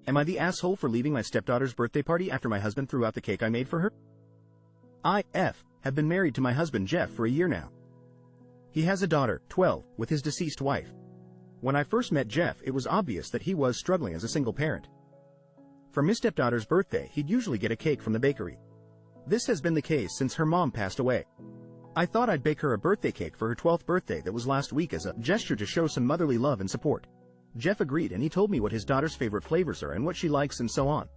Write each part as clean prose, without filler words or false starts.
Am I the asshole for leaving my stepdaughter's birthday party after my husband threw out the cake I made for her? I have been married to my husband Jeff for a year now. He has a daughter, 12, with his deceased wife. When I first met Jeff, it was obvious that he was struggling as a single parent. For his stepdaughter's birthday, he'd usually get a cake from the bakery. This has been the case since her mom passed away. I thought I'd bake her a birthday cake for her 12th birthday that was last week as a gesture to show some motherly love and support. Jeff agreed, and he told me what his daughter's favorite flavors are and what she likes and so on.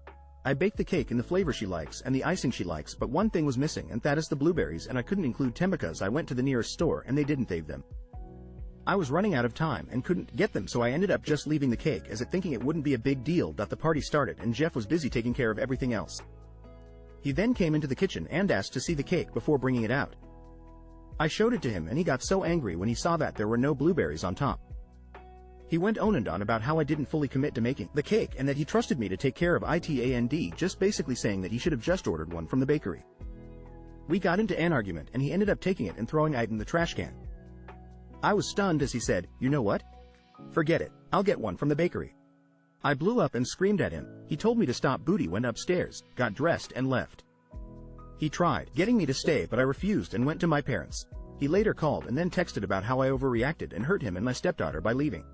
I baked the cake in the flavor she likes and the icing she likes, but one thing was missing, and that is the blueberries, and I couldn't include them because I went to the nearest store and they didn't have them. I was running out of time and couldn't get them, so I ended up just leaving the cake as it, thinking it wouldn't be a big deal. The party started and Jeff was busy taking care of everything else. He then came into the kitchen and asked to see the cake before bringing it out. I showed it to him and he got so angry when he saw that there were no blueberries on top. He went on and on about how I didn't fully commit to making the cake and that he trusted me to take care of it, and just basically saying that he should have just ordered one from the bakery. We got into an argument and he ended up taking it and throwing it in the trash can. I was stunned as he said, "You know what? Forget it, I'll get one from the bakery." I blew up and screamed at him. He told me to stop. Booty went upstairs, got dressed and left. He tried getting me to stay, but I refused and went to my parents. He later called and then texted about how I overreacted and hurt him and my stepdaughter by leaving.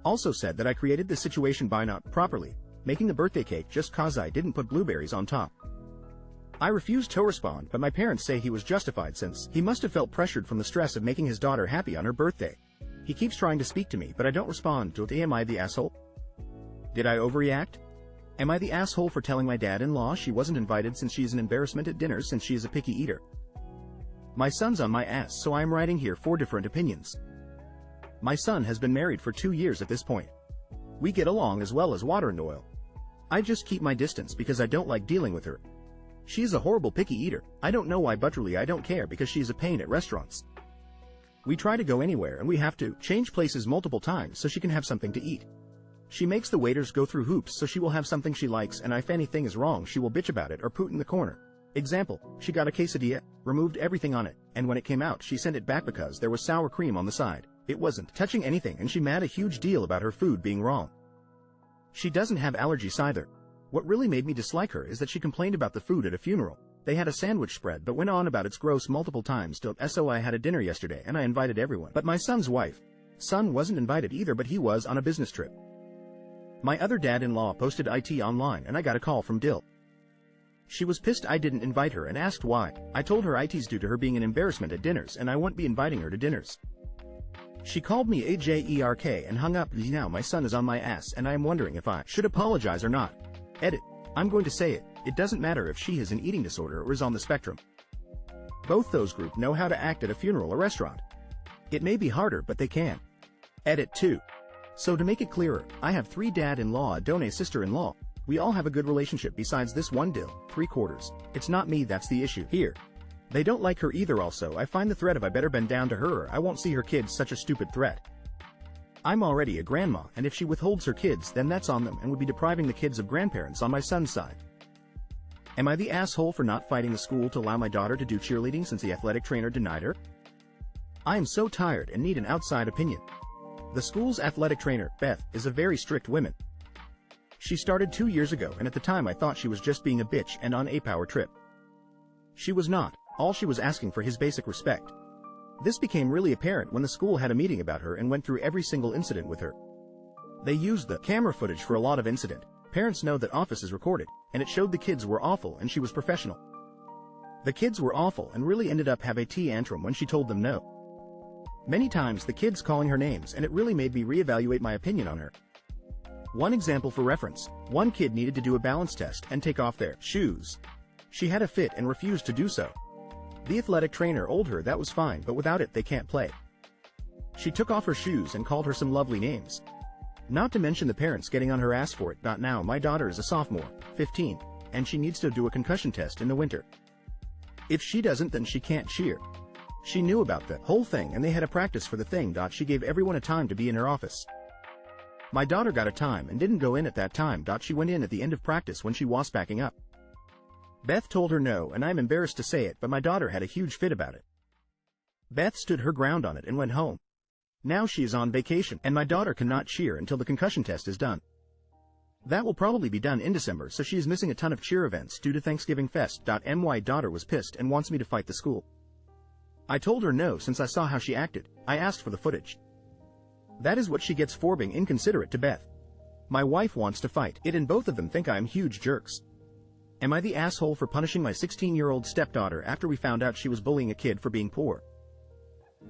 Also said that I created the situation by not properly making the birthday cake just cause I didn't put blueberries on top. I refused to respond, but my parents say he was justified since he must have felt pressured from the stress of making his daughter happy on her birthday. He keeps trying to speak to me, but I don't respond to it. Am I the asshole? Did I overreact? Am I the asshole for telling my dad-in-law she wasn't invited since she is an embarrassment at dinners since she is a picky eater? My son's on my ass, so I am writing here 4 different opinions. My son has been married for 2 years at this point. We get along as well as water and oil. I just keep my distance because I don't like dealing with her. She is a horrible picky eater. I don't know why, but really I don't care because she is a pain at restaurants. We try to go anywhere and we have to change places multiple times so she can have something to eat. She makes the waiters go through hoops so she will have something she likes, and if anything is wrong she will bitch about it or poot in the corner. Example, she got a quesadilla, removed everything on it, and when it came out she sent it back because there was sour cream on the side. It wasn't touching anything and she made a huge deal about her food being wrong. She doesn't have allergies either. What really made me dislike her is that she complained about the food at a funeral. They had a sandwich spread but went on about it's gross multiple times. So I had a dinner yesterday and I invited everyone but my son's wife. Son wasn't invited either, but he was on a business trip. My other dad-in-law posted it online and I got a call from Dill. She was pissed I didn't invite her and asked why. I told her it's due to her being an embarrassment at dinners and I won't be inviting her to dinners. She called me a jerk and hung up. Now my son is on my ass and I am wondering if I should apologize or not. Edit. I'm going to say it. It doesn't matter if she has an eating disorder or is on the spectrum. Both those groups know how to act at a funeral or restaurant. It may be harder, but they can. Edit 2. So to make it clearer, I have 3 dad-in-law and a sister-in-law. We all have a good relationship besides this one Dill, 3/4. It's not me that's the issue here. They don't like her either. Also, I find the threat of I better bend down to her or I won't see her kids such a stupid threat. I'm already a grandma, and if she withholds her kids then that's on them and would be depriving the kids of grandparents on my son's side. Am I the asshole for not fighting the school to allow my daughter to do cheerleading since the athletic trainer denied her? I am so tired and need an outside opinion. The school's athletic trainer, Beth, is a very strict woman. She started 2 years ago and at the time I thought she was just being a bitch and on a power trip. She was not. All she was asking for his basic respect. This became really apparent when the school had a meeting about her and went through every single incident with her. They used the camera footage for a lot of incident. Parents know that office is recorded, and it showed the kids were awful and she was professional. The kids were awful and really ended up having a tantrum when she told them no. Many times the kids calling her names, and it really made me reevaluate my opinion on her. One example for reference, one kid needed to do a balance test and take off their shoes. She had a fit and refused to do so. The athletic trainer told her that was fine, but without it they can't play. She took off her shoes and called her some lovely names. Not to mention the parents getting on her ass for it. Now my daughter is a sophomore, 15, and she needs to do a concussion test in the winter. If she doesn't then she can't cheer. She knew about the whole thing and they had a practice for the thing. She gave everyone a time to be in her office. My daughter got a time and didn't go in at that time. She went in at the end of practice when she was backing up. Beth told her no, and I'm embarrassed to say it, but my daughter had a huge fit about it. Beth stood her ground on it and went home. Now she is on vacation, and my daughter cannot cheer until the concussion test is done. That will probably be done in December, so she is missing a ton of cheer events due to Thanksgiving Fest. My daughter was pissed and wants me to fight the school. I told her no since I saw how she acted. I asked for the footage. That is what she gets for being inconsiderate to Beth. My wife wants to fight it and both of them think I am huge jerks. Am I the asshole for punishing my 16-year-old stepdaughter after we found out she was bullying a kid for being poor?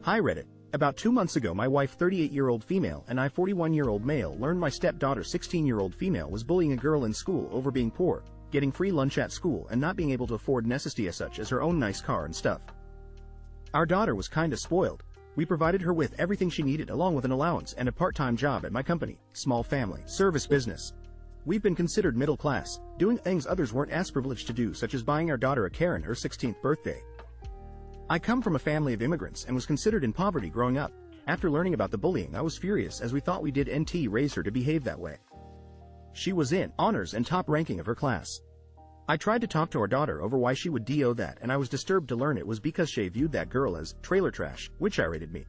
Hi Reddit. About 2 months ago my wife 38-year-old female and I 41-year-old male learned my stepdaughter 16-year-old female was bullying a girl in school over being poor, getting free lunch at school and not being able to afford necessities such as her own nice car and stuff. Our daughter was kinda spoiled. We provided her with everything she needed along with an allowance and a part-time job at my company, small family service business. We've been considered middle class, doing things others weren't as privileged to do such as buying our daughter a car on her 16th birthday. I come from a family of immigrants and was considered in poverty growing up. After learning about the bullying I was furious as we thought we did raise her to behave that way. She was in honors and top ranking of her class. I tried to talk to our daughter over why she would do that and I was disturbed to learn it was because she viewed that girl as trailer trash, which irritated me.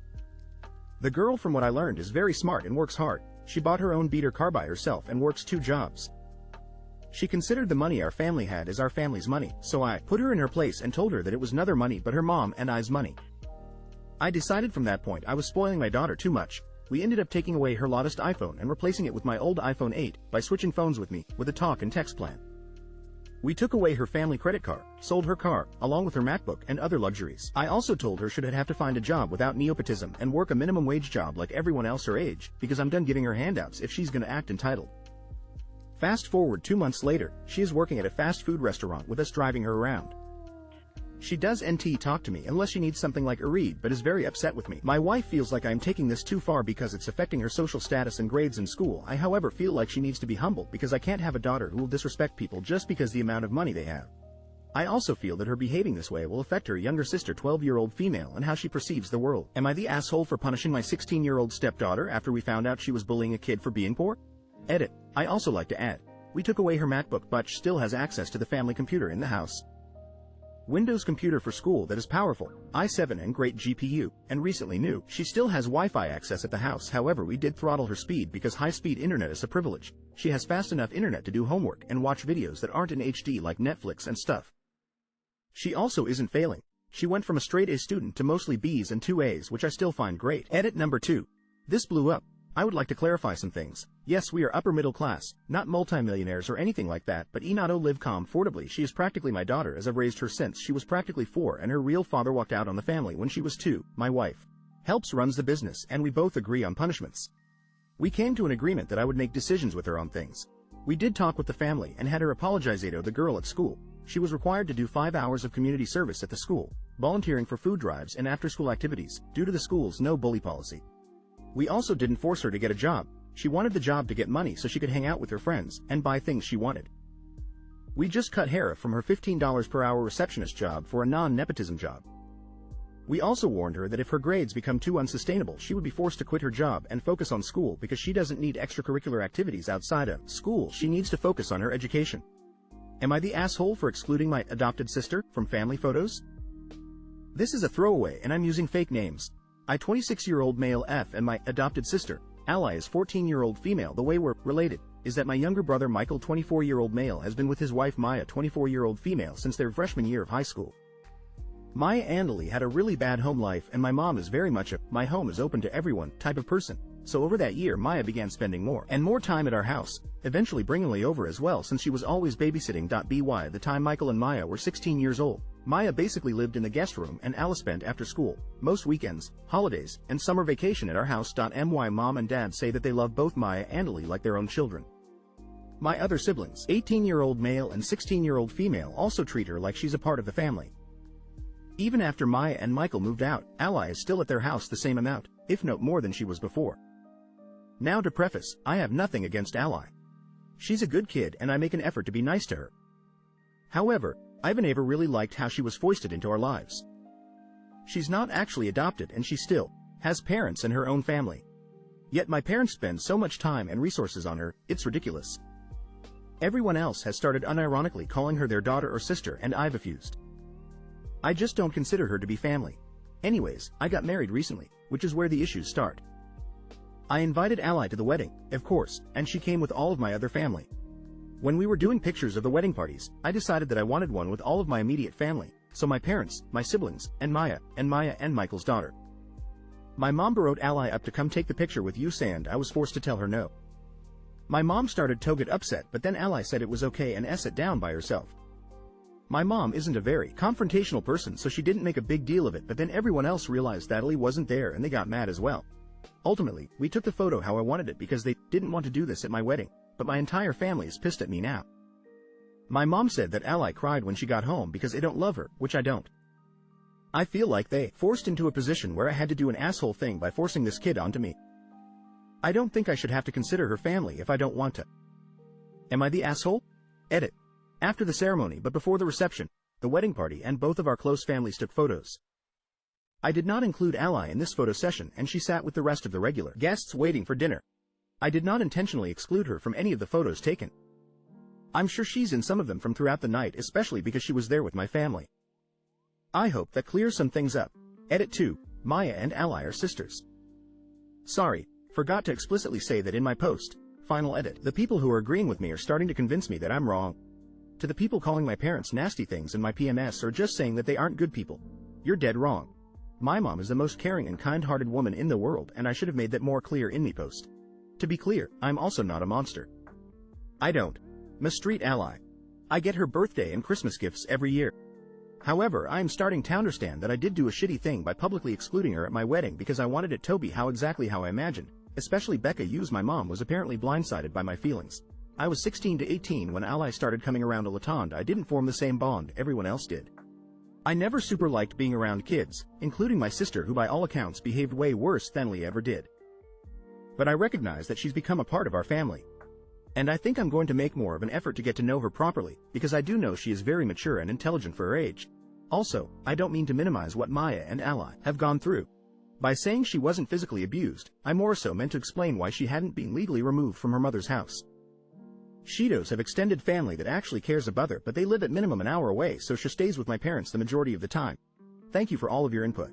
The girl from what I learned is very smart and works hard. She bought her own beater car by herself and works 2 jobs. She considered the money our family had as our family's money, so I put her in her place and told her that it was neither money but her mom and I's money. I decided from that point I was spoiling my daughter too much. We ended up taking away her latest iPhone and replacing it with my old iPhone 8 by switching phones with me with a talk and text plan. We took away her family credit card, sold her car, along with her MacBook and other luxuries. I also told her she'd have to find a job without nepotism and work a minimum wage job like everyone else her age, because I'm done giving her handouts if she's gonna act entitled. Fast forward 2 months later, she is working at a fast food restaurant with us driving her around. She does talk to me unless she needs something like a read but is very upset with me. My wife feels like I am taking this too far because it's affecting her social status and grades in school. I however feel like she needs to be humble because I can't have a daughter who will disrespect people just because the amount of money they have. I also feel that her behaving this way will affect her younger sister 12-year-old female and how she perceives the world. Am I the asshole for punishing my 16-year-old stepdaughter after we found out she was bullying a kid for being poor? Edit. I also like to add. We took away her MacBook but she still has access to the family computer in the house. Windows computer for school that is powerful, i7 and great GPU, and recently new. She still has Wi-Fi access at the house, however we did throttle her speed because high-speed internet is a privilege. She has fast enough internet to do homework and watch videos that aren't in HD like Netflix and stuff. She also isn't failing. She went from a straight A student to mostly B's and 2 A's, which I still find great. Edit number 2. This blew up. I would like to clarify some things. Yes, we are upper middle class, not multimillionaires or anything like that, but not live comfortably. She is practically my daughter as I've raised her since she was practically 4 and her real father walked out on the family when she was 2. My wife helps runs the business and we both agree on punishments. We came to an agreement that I would make decisions with her on things. We did talk with the family and had her apologize to the girl at school. She was required to do 5 hours of community service at the school, volunteering for food drives and after-school activities, due to the school's no bully policy. We also didn't force her to get a job. She wanted the job to get money so she could hang out with her friends and buy things she wanted. We just cut Hera from her $15 per hour receptionist job for a non-nepotism job. We also warned her that if her grades become too unsustainable she would be forced to quit her job and focus on school because she doesn't need extracurricular activities outside of school. She needs to focus on her education. Am I the asshole for excluding my adopted sister from family photos? This is a throwaway and I'm using fake names. I 26-year-old male F and my adopted sister, Ally is 14-year-old female. The way we're related is that my younger brother Michael 24-year-old male has been with his wife Maya 24-year-old female since their freshman year of high school. Maya and Ally had a really bad home life and my mom is very much a my home is open to everyone type of person. So over that year Maya began spending more and more time at our house, eventually bringing Ally over as well since she was always babysitting. By the time Michael and Maya were 16 years old, Maya basically lived in the guest room and Ally spent after school, most weekends, holidays, and summer vacation at our house. My mom and dad say that they love both Maya and Ally like their own children. My other siblings, 18-year-old male and 16-year-old female, also treat her like she's a part of the family. Even after Maya and Michael moved out, Ally is still at their house the same amount, if not more than she was before. Now to preface, I have nothing against Ally. She's a good kid and I make an effort to be nice to her. However, I've never really liked how she was foisted into our lives. She's not actually adopted and she still has parents and her own family. Yet my parents spend so much time and resources on her, it's ridiculous. Everyone else has started unironically calling her their daughter or sister and I've refused. I just don't consider her to be family. Anyways, I got married recently, which is where the issues start. I invited Ally to the wedding, of course, and she came with all of my other family. When we were doing pictures of the wedding parties, I decided that I wanted one with all of my immediate family, so my parents, my siblings, and Maya and Michael's daughter. My mom borrowed Ally up to come take the picture with us and I was forced to tell her no. My mom started to get upset, but then Ally said it was okay and sat down by herself. My mom isn't a very confrontational person, so she didn't make a big deal of it, but then everyone else realized that Ally wasn't there and they got mad as well. Ultimately, we took the photo how I wanted it because they didn't want to do this at my wedding, but my entire family is pissed at me now. My mom said that Ally cried when she got home because I don't love her, which I don't. I feel like they forced into a position where I had to do an asshole thing by forcing this kid onto me. I don't think I should have to consider her family if I don't want to. Am I the asshole? Edit. After the ceremony but before the reception, the wedding party and both of our close families took photos. I did not include Ally in this photo session and she sat with the rest of the regular guests waiting for dinner. I did not intentionally exclude her from any of the photos taken. I'm sure she's in some of them from throughout the night, especially because she was there with my family. I hope that clears some things up. Edit 2. Maya and Ally are sisters. Sorry, forgot to explicitly say that in my post. Final edit. The people who are agreeing with me are starting to convince me that I'm wrong. To the people calling my parents nasty things in my PMS or just saying that they aren't good people, you're dead wrong. My mom is the most caring and kind-hearted woman in the world, and I should have made that more clear in me post. To be clear, I'm also not a monster. I don't mistreat Ally. I get her birthday and Christmas gifts every year. However, I am starting to understand that I did do a shitty thing by publicly excluding her at my wedding because I wanted it to be exactly how I imagined, especially Becca Hughes. My mom was apparently blindsided by my feelings. I was 16 to 18 when Ally started coming around a lot and I didn't form the same bond everyone else did. I never super liked being around kids, including my sister who by all accounts behaved way worse than Lee ever did. But I recognize that she's become a part of our family. And I think I'm going to make more of an effort to get to know her properly, because I do know she is very mature and intelligent for her age. Also, I don't mean to minimize what Maya and Ally have gone through. By saying she wasn't physically abused, I more so meant to explain why she hadn't been legally removed from her mother's house. Shidos have extended family that actually cares about her, but they live at minimum an hour away, so she stays with my parents the majority of the time. Thank you for all of your input.